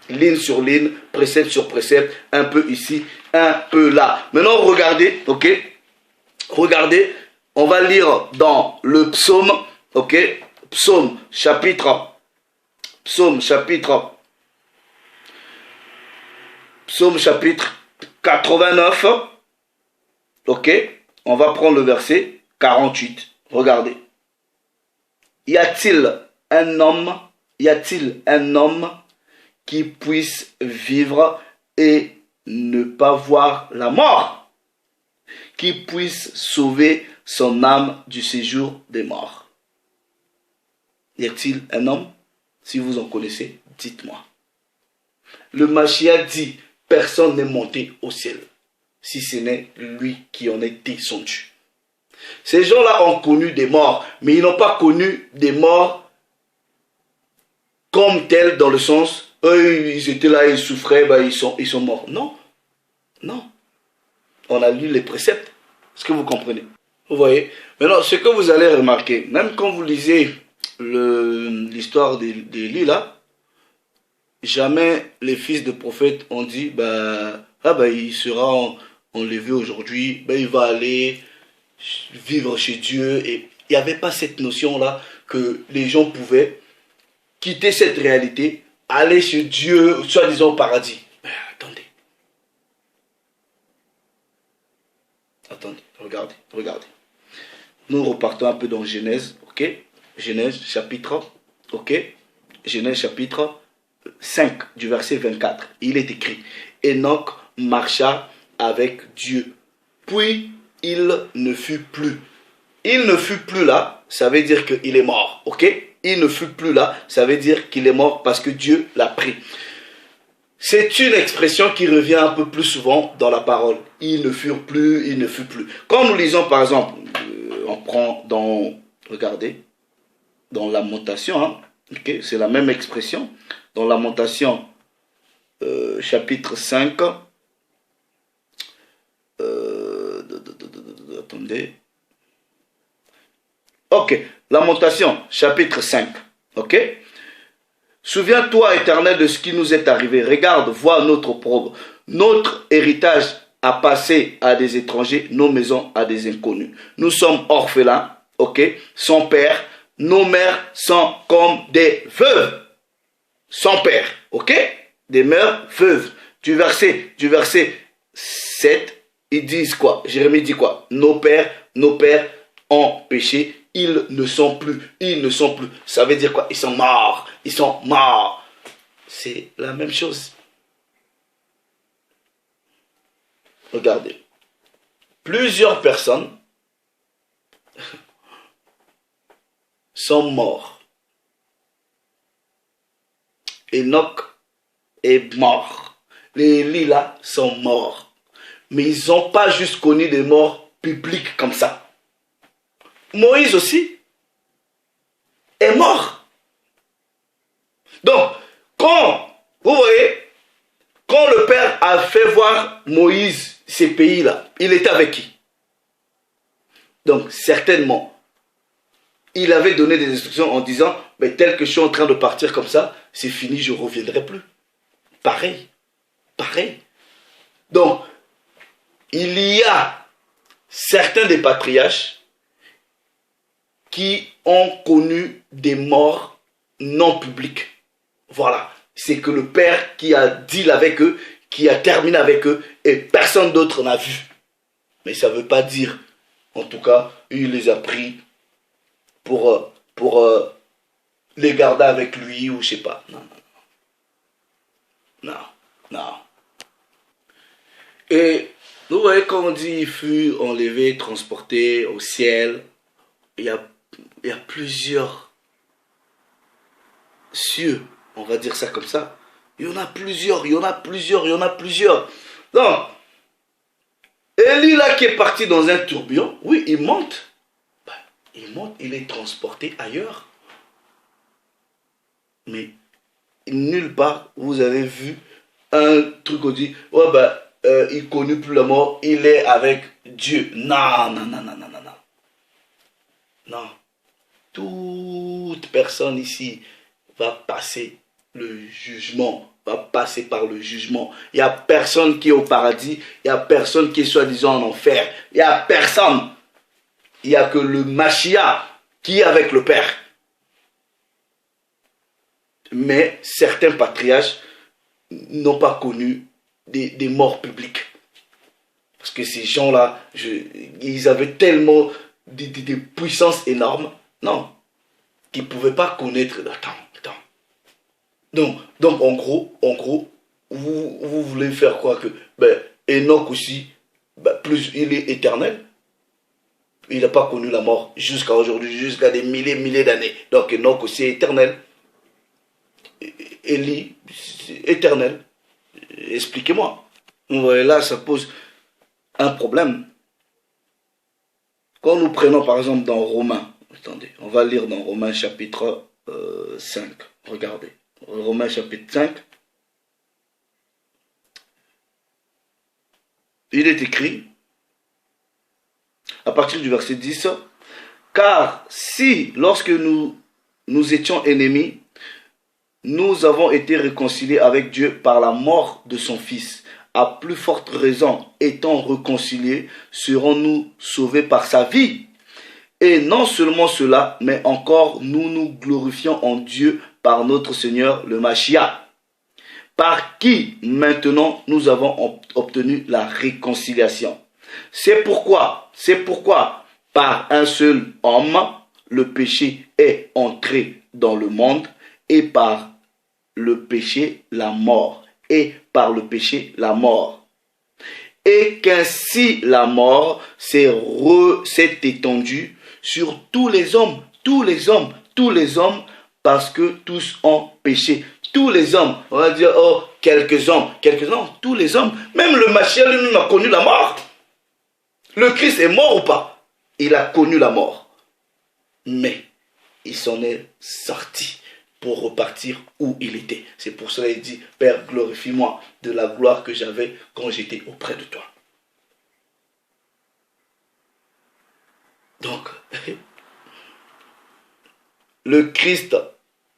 Ligne sur ligne, précepte sur précepte, un peu ici, un peu là. Maintenant, regardez, ok? Regardez, on va lire dans le psaume, ok? Psaume chapitre 89, ok, on va prendre le verset 48, regardez. Y a-t-il un homme qui puisse vivre et ne pas voir la mort, qui puisse sauver son âme du séjour des morts? Y a-t-il un homme? Si vous en connaissez, dites-moi. Le Mashiach dit, personne n'est monté au ciel, si ce n'est lui qui en est descendu. Ces gens-là ont connu des morts, mais ils n'ont pas connu des morts comme tels, dans le sens, eux, ils étaient là, ils souffraient, ils sont morts. Non, non. On a lu les préceptes. Est-ce que vous comprenez? Vous voyez? Maintenant, ce que vous allez remarquer, même quand vous lisez l'histoire d'Élie là, jamais les fils de prophètes ont dit, il sera enlevé aujourd'hui, il va aller vivre chez Dieu. Et il n'y avait pas cette notion-là que les gens pouvaient quitter cette réalité, aller chez Dieu, soi-disant au paradis. Mais attendez, regardez, regardez. Nous repartons un peu dans Genèse, ok? Genèse chapitre, ok? Genèse chapitre 5 du verset 24. Il est écrit, Enoch marcha avec Dieu, puis il ne fut plus. Il ne fut plus là, ça veut dire qu'il est mort, ok? Il ne fut plus là, ça veut dire qu'il est mort parce que Dieu l'a pris. C'est une expression qui revient un peu plus souvent dans la parole. Ils ne furent plus, il ne fut plus. Quand nous lisons par exemple, on prend dans, regardez, dans Lamentation, hein, okay, c'est la même expression. Dans Lamentation, chapitre 5, attendez. Ok, Lamentation, chapitre 5, ok. Souviens-toi, Éternel, de ce qui nous est arrivé. Regarde, vois notre opprobre. Notre héritage a passé à des étrangers, nos maisons à des inconnus. Nous sommes orphelins, ok, sans père. Nos mères sont comme des veuves, sans père, ok, des mères veuves. Du verset 7, ils disent quoi? Jérémie dit quoi? Nos pères ont péché. Ils ne sont plus, ils ne sont plus. Ça veut dire quoi? Ils sont morts, ils sont morts. C'est la même chose. Regardez. Plusieurs personnes sont morts. Enoch est mort. Les lilas sont morts. Mais ils n'ont pas juste connu des morts publiques comme ça. Moïse aussi est mort. Donc, vous voyez, quand le Père a fait voir Moïse ces pays-là, il était avec qui? Donc, certainement, il avait donné des instructions en disant, mais tel que je suis en train de partir comme ça, c'est fini, je ne reviendrai plus. Pareil, pareil. Donc, il y a certains des patriarches qui ont connu des morts non publiques. Voilà. C'est que le Père qui a deal avec eux, qui a terminé avec eux, et personne d'autre n'a vu. Mais ça ne veut pas dire, en tout cas, il les a pris pour les garder avec lui, ou je sais pas. Non, non, non. Non. Et vous voyez, quand on dit il fut enlevé, transporté au ciel, il y a plusieurs cieux, on va dire ça comme ça. Il y en a plusieurs, il y en a plusieurs, il y en a plusieurs. Donc, Élie là qui est parti dans un tourbillon, oui, il monte. Ben, il monte, il est transporté ailleurs. Mais nulle part, vous avez vu un truc où on dit, ouais, ben, il ne connaît plus la mort, il est avec Dieu. Non, non, non, non, non, non, non. Non. Toute personne ici va passer le jugement, va passer par le jugement. Il n'y a personne qui est au paradis, il n'y a personne qui est soi-disant en enfer. Il n'y a personne. Il n'y a que le Mashiach qui est avec le Père. Mais certains patriarches n'ont pas connu des morts publiques. Parce que ces gens-là, ils avaient tellement des puissances énormes, non, qu'ils ne pouvaient pas connaître. Attends. Donc en gros, vous voulez faire quoi que Enoch aussi, plus il est éternel, il n'a pas connu la mort jusqu'à aujourd'hui, jusqu'à des milliers d'années. Donc Enoch aussi est éternel. Élie, éternel. Expliquez-moi. Vous voyez là, ça pose un problème. Quand nous prenons par exemple dans Romains, attendez, on va lire dans Romains chapitre 5. Regardez. Romains chapitre 5. Il est écrit, à partir du verset 10, car si, lorsque nous étions ennemis, nous avons été réconciliés avec Dieu par la mort de son Fils, à plus forte raison, étant réconciliés, serons-nous sauvés par sa vie. Et non seulement cela, mais encore nous nous glorifions en Dieu par notre Seigneur le Mashiach, par qui maintenant nous avons obtenu la réconciliation. C'est pourquoi, par un seul homme, le péché est entré dans le monde, et par le péché, la mort. Et par le péché, la mort. Et qu'ainsi la mort s'est étendue sur tous les hommes, parce que tous ont péché. Tous les hommes, on va dire, oh, quelques-uns, tous les hommes. Même le Mashiach lui-même a connu la mort. Le Christ est mort ou pas? Il a connu la mort. Mais il s'en est sorti pour repartir où il était. C'est pour cela qu'il dit, Père, glorifie-moi de la gloire que j'avais quand j'étais auprès de toi. Donc, le Christ,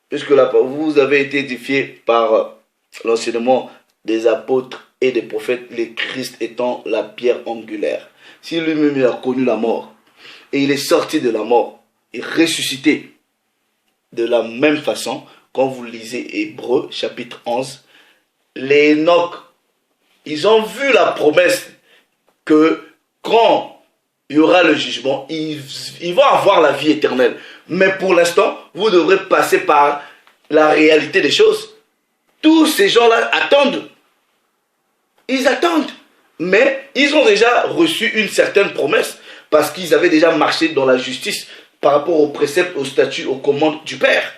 puisque vous avez été édifié par l'enseignement des apôtres et des prophètes, le Christ étant la pierre angulaire. Si lui-même il a connu la mort, et il est sorti de la mort, et ressuscité de la même façon, quand vous lisez Hébreux chapitre 11, les Enoch, ils ont vu la promesse que quand il y aura le jugement, ils vont avoir la vie éternelle. Mais pour l'instant, vous devrez passer par la réalité des choses. Tous ces gens-là attendent. Ils attendent. Mais ils ont déjà reçu une certaine promesse parce qu'ils avaient déjà marché dans la justice par rapport aux préceptes, aux statuts, aux commandes du Père.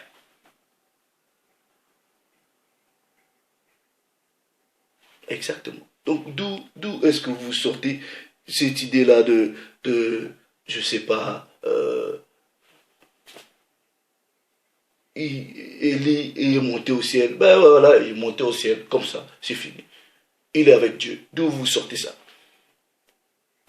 Exactement. Donc, d'où est-ce que vous sortez cette idée-là de je sais pas, Élie est monté au ciel. Ben voilà, il est monté au ciel, comme ça, c'est fini. Il est avec Dieu. D'où vous sortez ça?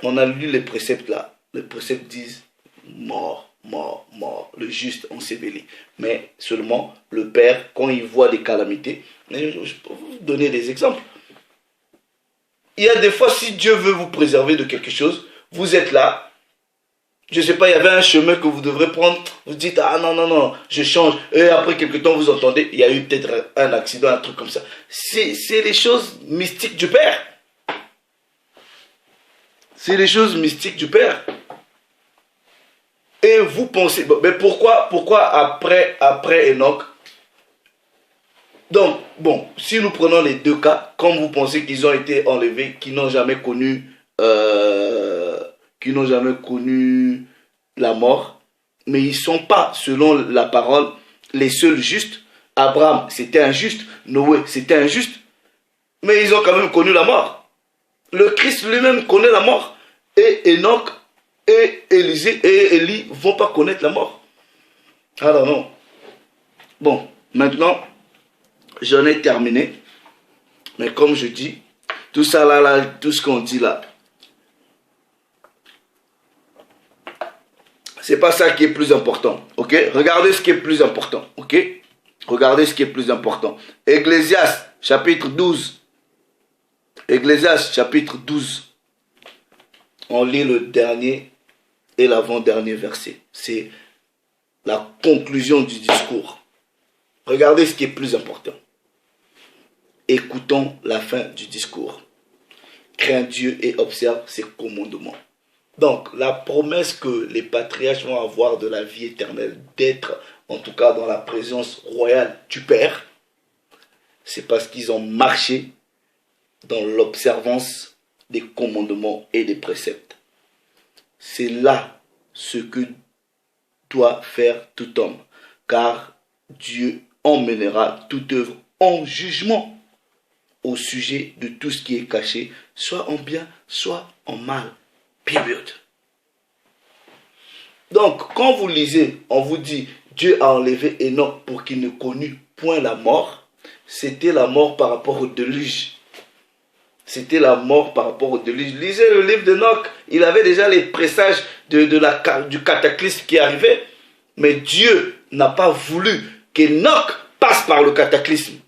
On a lu les préceptes là. Les préceptes disent mort, mort, mort. Le juste enseveli. Mais seulement le Père, quand il voit des calamités, je peux vous donner des exemples. Il y a des fois, si Dieu veut vous préserver de quelque chose, vous êtes là. Je ne sais pas, il y avait un chemin que vous devrez prendre. Vous dites, ah non, non, non, je change. Et après quelque temps, vous entendez, il y a eu peut-être un accident, un truc comme ça. C'est les choses mystiques du Père. C'est les choses mystiques du Père. Et vous pensez, mais pourquoi après Enoch? Donc, bon, si nous prenons les deux cas, comme vous pensez qu'ils ont été enlevés, qui n'ont jamais connu la mort, mais ils ne sont pas, selon la parole, les seuls justes. Abraham, c'était injuste. Noé, c'était injuste. Mais ils ont quand même connu la mort. Le Christ lui-même connaît la mort. Et Enoch et Élisée et Élie ne vont pas connaître la mort. Alors non. Bon, maintenant, j'en ai terminé. Mais comme je dis, tout ça là, tout ce qu'on dit là, c'est pas ça qui est plus important, ok? Regardez ce qui est plus important, ok? Regardez ce qui est plus important. Ecclésiaste, chapitre 12. Ecclésiaste, chapitre 12. On lit le dernier et l'avant-dernier verset. C'est la conclusion du discours. Regardez ce qui est plus important. Écoutons la fin du discours. Crains Dieu et observe ses commandements. Donc, la promesse que les patriarches vont avoir de la vie éternelle, d'être en tout cas dans la présence royale du Père, c'est parce qu'ils ont marché dans l'observance des commandements et des préceptes. C'est là ce que doit faire tout homme, car Dieu emmènera toute œuvre en jugement au sujet de tout ce qui est caché, soit en bien, soit en mal. Période. Donc, quand vous lisez, on vous dit Dieu a enlevé Enoch pour qu'il ne connût point la mort. C'était la mort par rapport au déluge. C'était la mort par rapport au déluge. Lisez le livre d'Enoch. Il avait déjà les présages du cataclysme qui arrivait. Mais Dieu n'a pas voulu qu'Enoch passe par le cataclysme.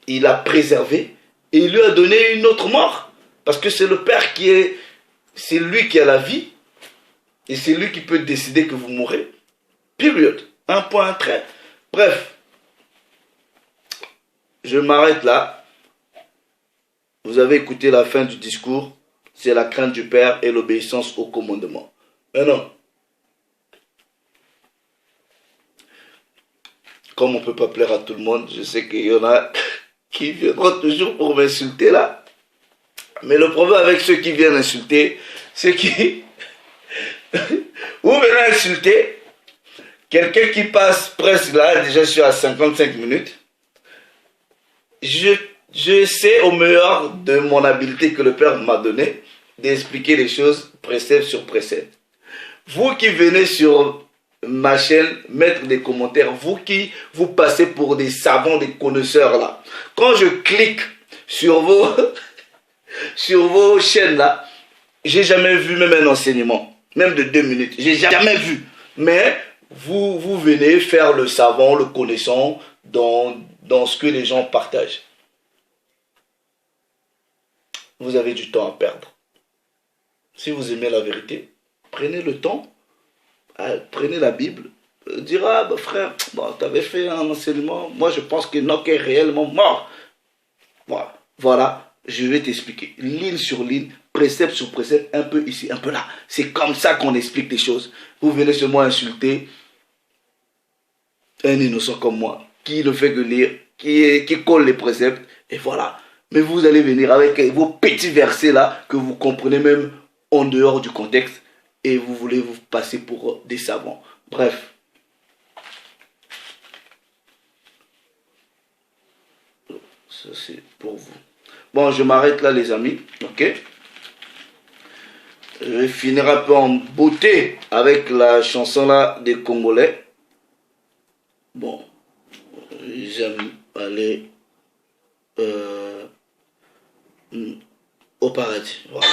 Il l'a préservé et il lui a donné une autre mort. Parce que c'est le Père qui est... C'est lui qui a la vie. Et c'est lui qui peut décider que vous mourrez. Période. Un point, un trait. Bref. Je m'arrête là. Vous avez écouté la fin du discours. c'est la crainte du Père et l'obéissance au commandement. Mais non. Comme on ne peut pas plaire à tout le monde, je sais qu'il y en a qui viendront toujours pour m'insulter là. Mais le problème avec ceux qui viennent insulter, c'est qu'ils... Vous venez insulter quelqu'un qui passe presque là, déjà je suis à 55 minutes. Je sais au meilleur de mon habileté que le Père m'a donné d'expliquer les choses précepte sur précepte. Vous qui venez sur ma chaîne mettre des commentaires, vous qui vous passez pour des savants, des connaisseurs là, quand je clique sur vos chaînes là, j'ai jamais vu même un enseignement, même de 2 minutes, j'ai jamais vu. Mais vous venez faire le savant, le connaissant dans ce que les gens partagent. Vous avez du temps à perdre. Si vous aimez la vérité, prenez le temps, prenez la Bible, dire ah bah frère, bon, tu avais fait un enseignement, moi je pense que Enoch est réellement mort. Voilà, je vais t'expliquer, ligne sur ligne, précepte sur précepte, un peu ici, un peu là. C'est comme ça qu'on explique les choses. Vous venez seulement insulter un innocent comme moi, qui ne fait que lire, qui colle les préceptes, et voilà. Mais vous allez venir avec vos petits versets là, que vous comprenez même en dehors du contexte, et vous voulez vous passer pour des savants. Bref. Ça c'est pour vous. Bon, je m'arrête là les amis, ok? Je vais finir un peu en beauté avec la chanson là des Congolais. Bon, j'aime aller au paradis. Voilà.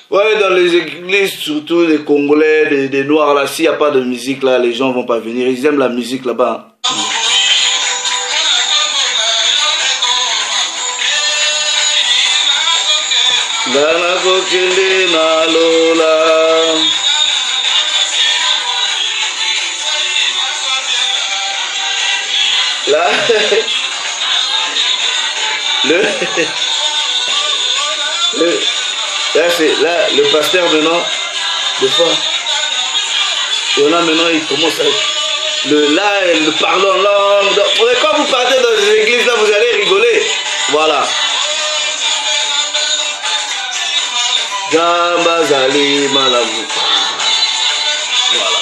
Ouais, dans les églises, surtout les Congolais, des Noirs là, s'il n'y a pas de musique là, les gens vont pas venir. Ils aiment la musique là-bas. Là, là, le pasteur maintenant, des fois, il y en a maintenant, il commence à... il parle en langue. Donc, quand vous partez dans les églises, là, vous allez rigoler. Voilà. Gambazali Malamu. Voilà.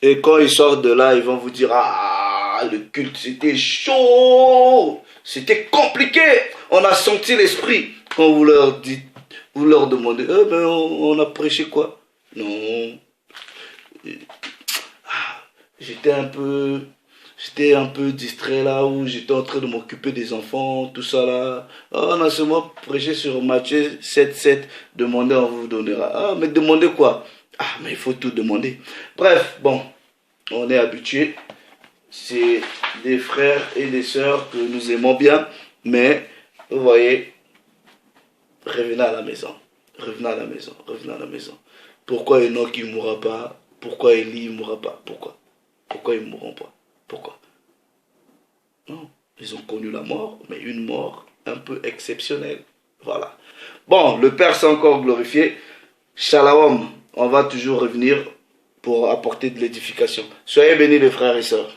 Et quand ils sortent de là, ils vont vous dire, ah, le culte, c'était chaud. C'était compliqué. On a senti l'esprit. Quand vous leur dites, vous leur demandez, ben, on a prêché quoi? Non. J'étais un peu distrait là où j'étais en train de m'occuper des enfants, tout ça là. Oh, on a seulement prêché sur Matthieu 7:7. Demandez, on vous donnera. Ah, mais demandez quoi? Ah, mais il faut tout demander. Bref, bon, on est habitués. C'est des frères et des sœurs que nous aimons bien, mais vous voyez, revenez à la maison. Revenez à la maison. Revenez à la maison. Pourquoi Enoch il ne mourra pas? Pourquoi Élie ne mourra pas? Pourquoi ils ne mourront pas? Pourquoi? Non, ils ont connu la mort, mais une mort un peu exceptionnelle. Voilà. Bon, le Père s'est encore glorifié. Shalom, on va toujours revenir pour apporter de l'édification. Soyez bénis les frères et sœurs.